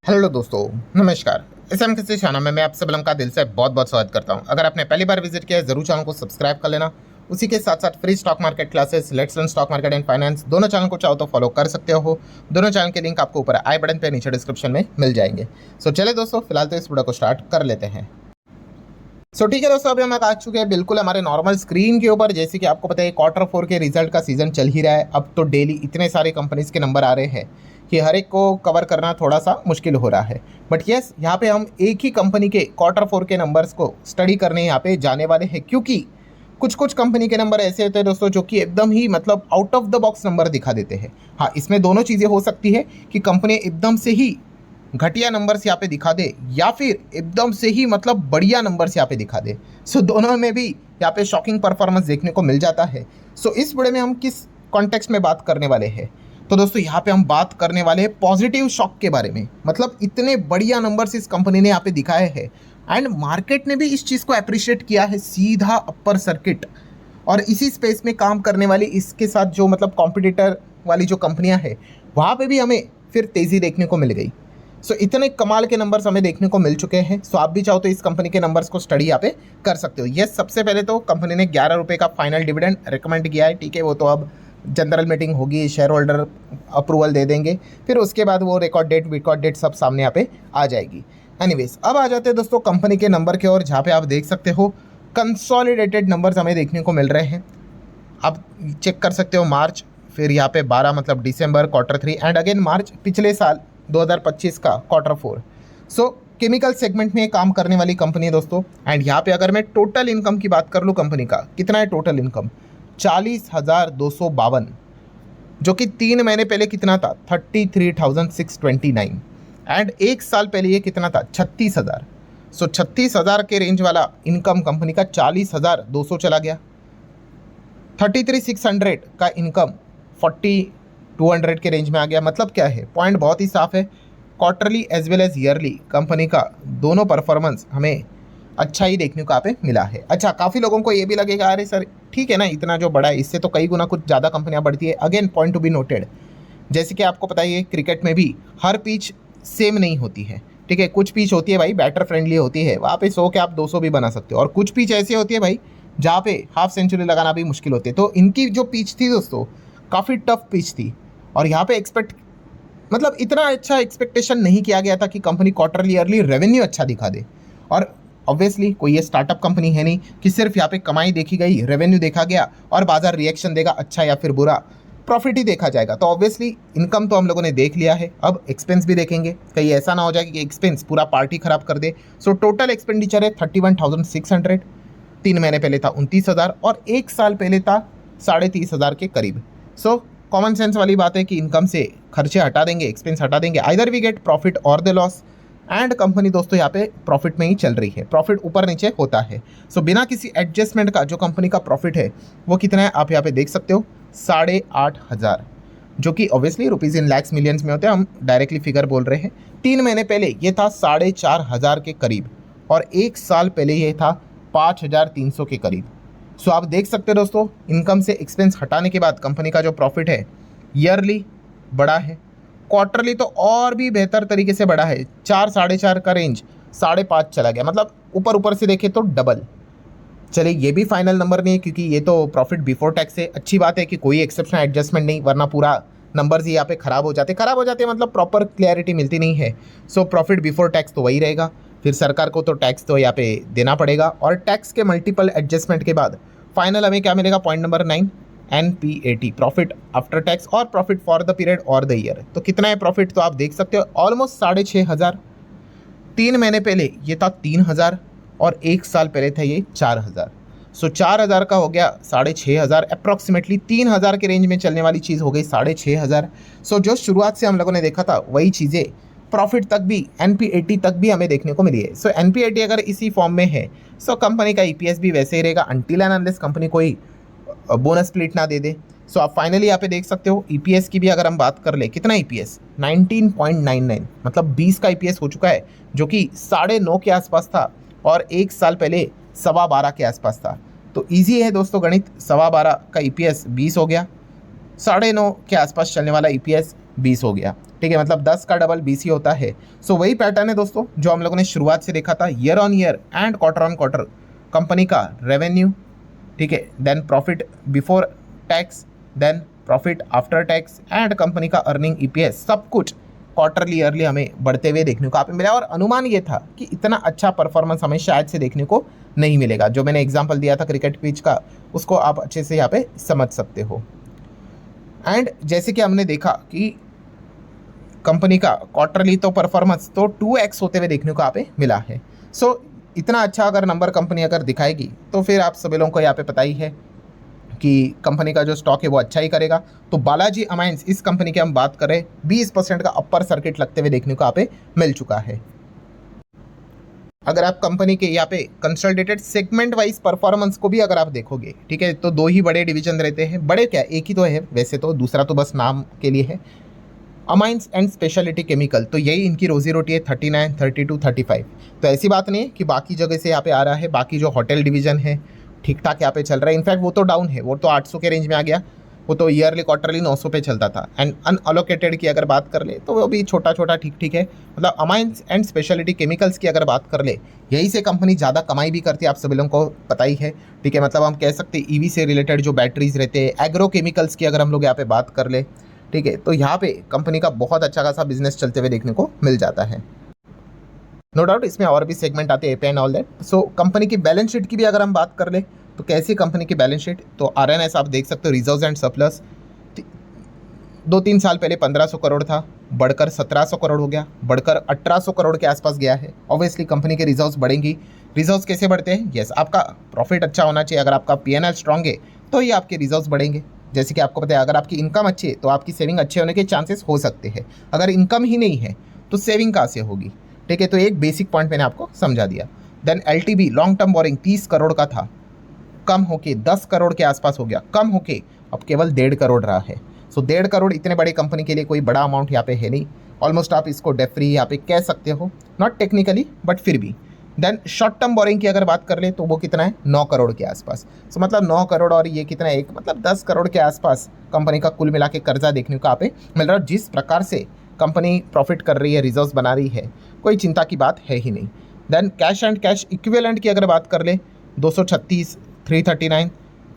Hello दोस्तों, नमस्कार। इस एम किसी चैनल में मैं आप सब का दिल से बहुत बहुत स्वागत करता हूं। अगर आपने पहली बार विजिट किया है जरूर चैनल को सब्सक्राइब कर लेना। उसी के साथ साथ free stock market classes, let's learn stock market and finance, दोनों चैनल को चाहो तो फॉलो कर सकते हो। दोनों चैनल के लिंक आपको ऊपर आई बटन पे नीचे डिस्क्रिप्शन में मिल जाएंगे। सो चले दोस्तों, फिलहाल तो इस वीडियो को स्टार्ट कर लेते हैं। ठीक है दोस्तों, अभी हम आ चुके हैं बिल्कुल हमारे नॉर्मल स्क्रीन के ऊपर। जैसे कि आपको पता है Q4 के रिजल्ट का सीजन चल ही रहा है। अब तो डेली इतने सारे कंपनीज के नंबर आ रहे हैं कि हर एक को कवर करना थोड़ा सा मुश्किल हो रहा है। बट यस, यहाँ पे हम एक ही कंपनी के Q4 के नंबर्स को स्टडी करने यहाँ पे जाने वाले हैं, क्योंकि कुछ कुछ कंपनी के नंबर ऐसे होते हैं दोस्तों जो कि एकदम ही मतलब out of the box number दिखा देते हैं। हाँ, इसमें दोनों चीज़ें हो सकती है कि कंपनी एकदम से ही घटिया नंबर्स यहाँ पे दिखा दे या फिर एकदम से ही मतलब बढ़िया नंबर्स यहाँ पे दिखा दे। दोनों में भी यहाँ पे शॉकिंग परफॉर्मेंस देखने को मिल जाता है। इस वीडियो में हम किस कॉन्टेक्स्ट में बात करने वाले हैं? तो दोस्तों यहाँ पे हम बात करने वाले हैं पॉजिटिव शॉक के बारे में। मतलब इतने बढ़िया नंबर्स इस कंपनी ने यहाँ पे दिखाए हैं एंड मार्केट ने भी इस चीज़ को अप्रिशिएट किया है, सीधा अपर सर्किट। और इसी स्पेस में काम करने वाली इसके साथ जो मतलब कॉम्पिटिटर वाली जो कंपनियां हैं, वहाँ पे भी हमें फिर तेज़ी देखने को मिल गई। इतने कमाल के नंबर्स हमें देखने को मिल चुके हैं। आप भी चाहो तो इस कंपनी के नंबर्स को स्टडी यहाँ पे कर सकते हो। यस, सबसे पहले तो कंपनी ने 11 रुपये का फाइनल डिविडेंड रिकमेंड किया है। ठीक है, वो तो अब जनरल मीटिंग होगी, शेयर होल्डर अप्रूवल दे देंगे, फिर उसके बाद वो रिकॉर्ड डेट सब सामने यहाँ पे आ जाएगी। एनीवेज, अब आ जाते हैं दोस्तों कंपनी के नंबर के और, जहाँ पे आप देख सकते हो कंसोलिडेटेड नंबर्स हमें देखने को मिल रहे हैं। आप चेक कर सकते हो मार्च, फिर यहाँ पे 12 मतलब दिसंबर Q3 एंड अगेन मार्च पिछले साल 2025 का Q4। केमिकल सेगमेंट में काम करने वाली कंपनी है दोस्तों। एंड यहाँ पे अगर मैं टोटल इनकम की बात कर लूँ कंपनी का, कितना है टोटल इनकम? 40,252, जो कि 3 महीने पहले कितना था? 33,629। एंड एक साल पहले ये कितना था? 36,000। 36,000 के रेंज वाला इनकम कंपनी का 40,200 चला गया। 33,600 का इनकम 40,200 के रेंज में आ गया। मतलब क्या है, पॉइंट बहुत ही साफ है। Quarterly as well as yearly company का दोनों परफॉर्मेंस हमें अच्छा ही देखने को यहाँ पे मिला है। अच्छा, काफ़ी लोगों को ये भी लगेगा अरे सर ठीक है ना, इतना जो बड़ा है इससे तो कई गुना कुछ ज़्यादा कंपनियाँ बढ़ती है। Again point to be noted, जैसे कि आपको पता ही है क्रिकेट में भी हर पिच सेम नहीं होती है। ठीक है, कुछ पिच होती है भाई बैटर फ्रेंडली होती है, वहाँ पे 100 के आप 200 भी बना सकते हो। और कुछ पिच ऐसी होती है भाई जहाँ पे हाफ सेंचुरी लगाना भी मुश्किल होती है। तो इनकी जो पिच थी दोस्तों काफ़ी टफ पिच थी, और यहाँ पे मतलब इतना अच्छा एक्सपेक्टेशन नहीं किया गया था कि कंपनी क्वार्टरली ईयरली रेवेन्यू अच्छा दिखा दे। और ऑब्वियसली कोई ये स्टार्टअप कंपनी है नहीं कि सिर्फ यहाँ पे कमाई देखी गई, रेवेन्यू देखा गया और बाजार रिएक्शन देगा अच्छा या फिर बुरा, प्रॉफिट ही देखा जाएगा। तो ऑब्वियसली इनकम तो हम लोगों ने देख लिया है, अब एक्सपेंस भी देखेंगे। कहीं ऐसा ना हो जाए कि एक्सपेंस पूरा पार्टी खराब कर दे। टोटल एक्सपेंडिचर है 31,600, 3 महीने पहले था 29,000 और एक साल पहले था 30,500 के करीब। कॉमन सेंस वाली बात है कि इनकम से खर्चे हटा देंगे, एक्सपेंस हटा देंगे, आइदर वी गेट प्रॉफिट और द लॉस। एंड कंपनी दोस्तों यहाँ पे प्रॉफिट में ही चल रही है, प्रॉफिट ऊपर नीचे होता है। बिना किसी एडजस्टमेंट का जो कंपनी का प्रॉफिट है वो कितना है आप यहाँ पे देख सकते हो, 8,500, जो कि obviously rupees in lakhs millions में होते हैं, हम डायरेक्टली फिगर बोल रहे हैं। 3 महीने पहले ये था 4,500 के करीब और एक साल पहले ये था 5,300 के करीब। आप देख सकते हो दोस्तों, इनकम से एक्सपेंस हटाने के बाद कंपनी का जो प्रॉफिट है ईयरली बड़ा है, क्वार्टरली तो और भी बेहतर तरीके से बढ़ा है। 4 साढ़े 4 का रेंज 5.5 चला गया, मतलब ऊपर से देखें तो डबल। चलिए, ये भी फाइनल नंबर नहीं है क्योंकि ये तो प्रॉफिट बिफोर टैक्स है। अच्छी बात है कि कोई एक्सेप्शनल एडजस्टमेंट नहीं, वरना पूरा नंबर्स ही यहाँ पे खराब हो जाते मतलब प्रॉपर क्लैरिटी मिलती नहीं है। प्रॉफिट बिफोर टैक्स तो वही रहेगा, फिर सरकार को तो टैक्स तो यहाँ पे देना पड़ेगा, और टैक्स के मल्टीपल एडजस्टमेंट के बाद फाइनल हमें क्या मिलेगा? Point number 9, NPAT, profit after tax और प्रॉफिट फॉर द पीरियड और द ईयर। तो कितना है प्रॉफिट? तो आप देख सकते हो ऑलमोस्ट 6,500। 3 महीने पहले ये था 3,000 और एक साल पहले था ये 4,000। 4,000 का हो गया 6,500, अप्रॉक्सीमेटली 3,000 के रेंज में चलने वाली चीज़ हो गई 6,500। जो शुरुआत से हम लोगों ने देखा था वही चीज़ें प्रॉफिट तक भी, NPAT तक भी हमें देखने को मिली है। NPAT अगर इसी फॉर्म में है कंपनी का EPS भी वैसे ही रहेगा, अनटिल एंड अनलेस कंपनी कोई बोनस स्प्लिट ना दे दे। आप फाइनली यहाँ पे देख सकते हो EPS की भी अगर हम बात कर ले, कितना EPS? 19.99, मतलब 20 का EPS हो चुका है, जो कि 9.5 के आसपास था और एक साल पहले 12.25 के आसपास था। तो ईजी है दोस्तों गणित, 12.25 का EPS 20 हो गया, 9.5 के आसपास चलने वाला EPS 20 हो गया। ठीक है, मतलब 10 का डबल 20 ही होता है। सो वही पैटर्न है दोस्तों जो हम लोगों ने शुरुआत से देखा था, year on year and quarter on quarter company का रेवेन्यू, ठीक है, then profit before tax, then profit after tax and company का अर्निंग EPS, सब कुछ क्वार्टरली ईयरली हमें बढ़ते हुए देखने को आप मिला। और अनुमान ये था कि इतना अच्छा परफॉर्मेंस हमें शायद से देखने को नहीं मिलेगा। जो मैंने एग्जांपल दिया था क्रिकेट पिच का, उसको आप अच्छे से यहाँ पे समझ सकते हो। एंड जैसे कि हमने देखा कि कंपनी का क्वार्टरली तो परफॉर्मेंस तो 2x होते हुए देखने को यहाँ पे मिला है। सो इतना अच्छा अगर नंबर कंपनी अगर दिखाएगी तो फिर आप सभी लोगों को यहाँ पे पता ही है कि कंपनी का जो स्टॉक है वो अच्छा ही करेगा। तो बालाजी अमाइंस इस कंपनी की हम बात करें, 20% का अपर सर्किट लगते हुए देखने को यहाँ पे मिल चुका है। अगर आप कंपनी के यहाँ पे कंसोलिडेटेड सेगमेंट वाइज परफॉर्मेंस को भी अगर आप देखोगे, ठीक है, तो 2 ही बड़े डिवीजन रहते हैं। बड़े क्या, एक ही तो है वैसे तो, दूसरा तो बस नाम के लिए है, अमाइंस एंड स्पेशलिटी केमिकल। तो यही इनकी रोजी रोटी है, 39, 32, 35। तो ऐसी बात नहीं है कि बाकी जगह से यहाँ पे आ रहा है। बाकी जो होटल डिवीजन है ठीक ठाक यहाँ पे चल रहा है, इनफैक्ट वो तो डाउन है, वो तो 800 के रेंज में आ गया। वो तो ईयरली क्वार्टरली 900 पे चलता था। एंड अनअलोकेटेड की अगर बात कर ले तो वो भी छोटा छोटा ठीक ठीक है। मतलब अमाइंस एंड स्पेशलिटी केमिकल्स की अगर बात कर ले, यही से कंपनी ज़्यादा कमाई भी करती है, आप सभी लोगों को पता ही है। ठीक है, मतलब हम कह सकते हैं ईवी से रिलेटेड जो बैटरीज रहते हैं, एग्रो केमिकल्स की अगर हम लोग यहाँ पे बात कर ले, ठीक है, तो यहाँ पे कंपनी का बहुत अच्छा खासा बिजनेस चलते हुए देखने को मिल जाता है। नो डाउट इसमें और भी सेगमेंट आते हैं, API and all that. So company की बैलेंस शीट की भी अगर हम बात कर ले तो कैसी कंपनी की बैलेंस शीट, तो RNS आप देख सकते हो, रिजर्व्स एंड सरप्लस 2-3 साल पहले 1500 करोड़ था, बढ़कर 1700 करोड़ हो गया, बढ़कर 1800 करोड़ के आसपास गया है। ऑब्वियसली कंपनी के रिजर्व्स बढ़ेंगी। रिजर्व्स कैसे बढ़ते हैं? यस, आपका प्रॉफिट अच्छा होना चाहिए। अगर आपका PNL स्ट्रांग है तो ही आपके रिजर्व्स बढ़ेंगे। जैसे कि आपको पता है, अगर आपकी इनकम अच्छी है तो आपकी सेविंग अच्छे होने के चांसेस हो सकते हैं। अगर इनकम ही नहीं है तो सेविंग कहाँ से होगी? ठीक है, तो एक बेसिक पॉइंट मैंने आपको समझा दिया। Then LTV long term borrowing 30 crore का था, कम होके 10 करोड़ के आसपास हो गया, कम होके अब केवल 1.5 करोड़ रहा है। सो 1.5 करोड़ इतने बड़ी कंपनी के लिए कोई बड़ा अमाउंट यहाँ पे है नहीं। ऑलमोस्ट आप इसको डेट फ्री यहाँ पे कह सकते हो, नॉट टेक्निकली बट फिर भी। देन शॉर्ट टर्म बोरिंग की अगर बात कर ले तो वो कितना है, 9 करोड़ के आसपास। सो मतलब 9 करोड़ और ये कितना है, एक मतलब 10 करोड़ के आसपास कंपनी का कुल मिला के कर्जा देखने को यहाँ पे मिल रहा है। जिस प्रकार से कंपनी प्रॉफिट कर रही है, रिजर्व्स बना रही है, कोई चिंता की बात है ही नहीं। Then cash and cash equivalent की अगर बात कर ले, 236, 339,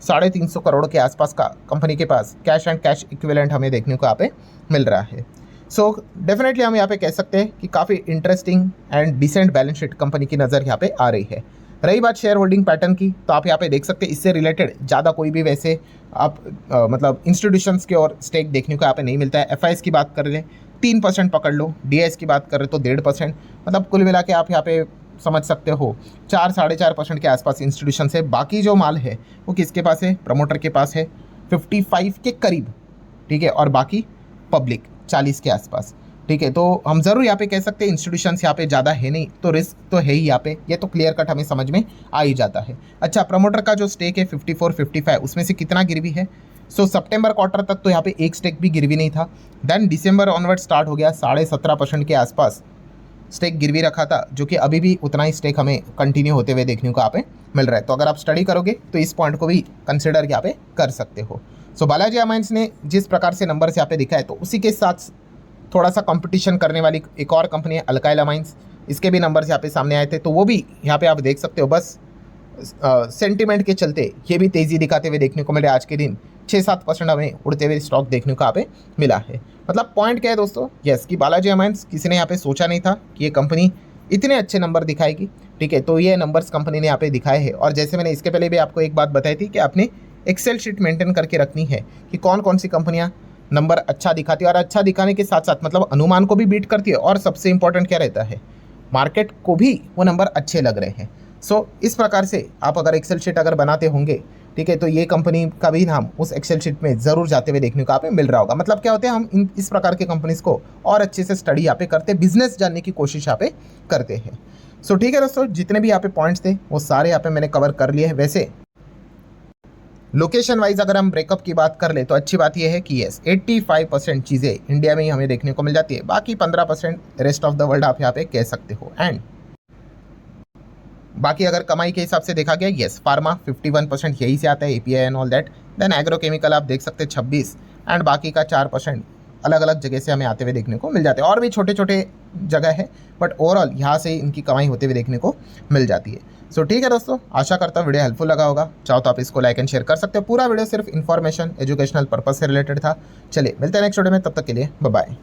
350 करोड़ के आसपास का कंपनी के पास कैश एंड कैश इक्विवेलेंट हमें देखने को यहाँ पे मिल रहा है। सो डेफिनेटली हम यहाँ पे कह सकते हैं कि काफ़ी interesting and decent balance sheet company की नज़र यहाँ पे आ रही है। रही बात शेयर होल्डिंग पैटर्न की, तो आप यहाँ पे देख सकते हैं इससे रिलेटेड ज़्यादा कोई भी वैसे आप मतलब इंस्टीट्यूशंस के और स्टेक देखने को यहाँ पे नहीं मिलता है। FIs की बात कर ले 3% पकड़ लो, DIs की बात कर रहे तो 1.5%, मतलब कुल मिला के आप यहाँ पे समझ सकते हो 4-4.5% के आसपास इंस्टीट्यूशन है। बाकी जो माल है वो किसके पास है? प्रमोटर के पास है 55 के करीब, ठीक है, और बाकी पब्लिक 40 के आसपास। ठीक है, तो हम ज़रूर यहाँ पे कह सकते हैं इंस्टीट्यूशंस यहाँ पे ज़्यादा है नहीं, तो रिस्क तो है ही यहाँ पे, ये तो क्लियर कट हमें समझ में आ ही जाता है। अच्छा, प्रमोटर का जो स्टेक है 54-55, उसमें से कितना गिरवी है? सो सितंबर क्वार्टर तक तो यहाँ पे एक स्टेक भी गिरवी नहीं था। देन दिसंबर ऑनवर्ड स्टार्ट हो गया, 17.5% के आसपास स्टेक गिरवी रखा था, जो कि अभी भी उतना ही स्टेक हमें कंटिन्यू होते हुए देखने को यहाँ पे मिल रहा है। तो अगर आप स्टडी करोगे तो इस पॉइंट को भी कंसिडर यहाँ पे कर सकते हो। सो बालाजी अमाइंस ने जिस प्रकार से नंबर्स यहाँ पे दिखाए, तो उसी के साथ थोड़ा सा कंपटीशन करने वाली एक और कंपनी है अल्काइल अमाइंस, इसके भी नंबर्स यहाँ पे सामने आए थे, तो वो भी यहाँ पे आप देख सकते हो। बस सेंटिमेंट के चलते ये भी तेज़ी दिखाते हुए देखने को मिले। आज के दिन 6-7% हमें उड़ते हुए स्टॉक देखने को यहाँ पे मिला है। मतलब पॉइंट क्या है दोस्तों, यस, कि बालाजी अमाइंस किसी ने यहाँ पे सोचा नहीं था कि ये कंपनी इतने अच्छे नंबर दिखाएगी। ठीक है, तो ये नंबर्स कंपनी ने यहाँ पे दिखाए हैं। और जैसे मैंने इसके पहले भी आपको एक बात बताई थी कि आपने एक्सेल शीट मेंटेन करके रखनी है कि कौन कौन सी कंपनियाँ नंबर अच्छा दिखाती है, और अच्छा दिखाने के साथ साथ मतलब अनुमान को भी बीट करती है, और सबसे इंपॉर्टेंट क्या रहता है, मार्केट को भी वो नंबर अच्छे लग रहे हैं। सो इस प्रकार से आप अगर एक्सेल शीट अगर बनाते होंगे, ठीक है, तो ये कंपनी का भी नाम उस एक्सेल शीट में ज़रूर जाते हुए देखने को आप मिल रहा होगा। मतलब क्या होते हैं, हम इस प्रकार के कंपनीज़ को और अच्छे से स्टडी यहाँ पे करते, बिजनेस जानने की कोशिश यहाँ पे करते हैं। सो ठीक है दोस्तों, जितने भी यहाँ पे पॉइंट्स थे वो सारे यहाँ पे मैंने कवर कर लिए हैं। वैसे लोकेशन वाइज अगर हम ब्रेकअप की बात कर ले तो अच्छी बात यह है कि यस 85% चीज़ें इंडिया में ही हमें देखने को मिल जाती है, बाकी 15% रेस्ट ऑफ द वर्ल्ड आप यहाँ पे कह सकते हो। एंड बाकी अगर कमाई के हिसाब से देखा गया, यस फार्मा 51% यही से आता है, API and all that. Then agro chemical आप देख सकते हैं 26, एंड बाकी का 4% अलग अलग जगह से हमें आते हुए देखने को मिल जाते हैं। और भी छोटे छोटे जगह है, बट ओवरऑल यहाँ से इनकी कमाई होते हुए देखने को मिल जाती है। सो ठीक है दोस्तों, आशा करता हूँ वीडियो हेल्पफुल लगा होगा। चाहो तो आप इसको लाइक एंड शेयर कर सकते हो। पूरा वीडियो सिर्फ इन्फॉर्मेशन एजुकेशनल पर्पज से रिलेटेड था। चलिए मिलते हैं नेक्स्ट वीडियो में, तब तक के लिए बाय बाय।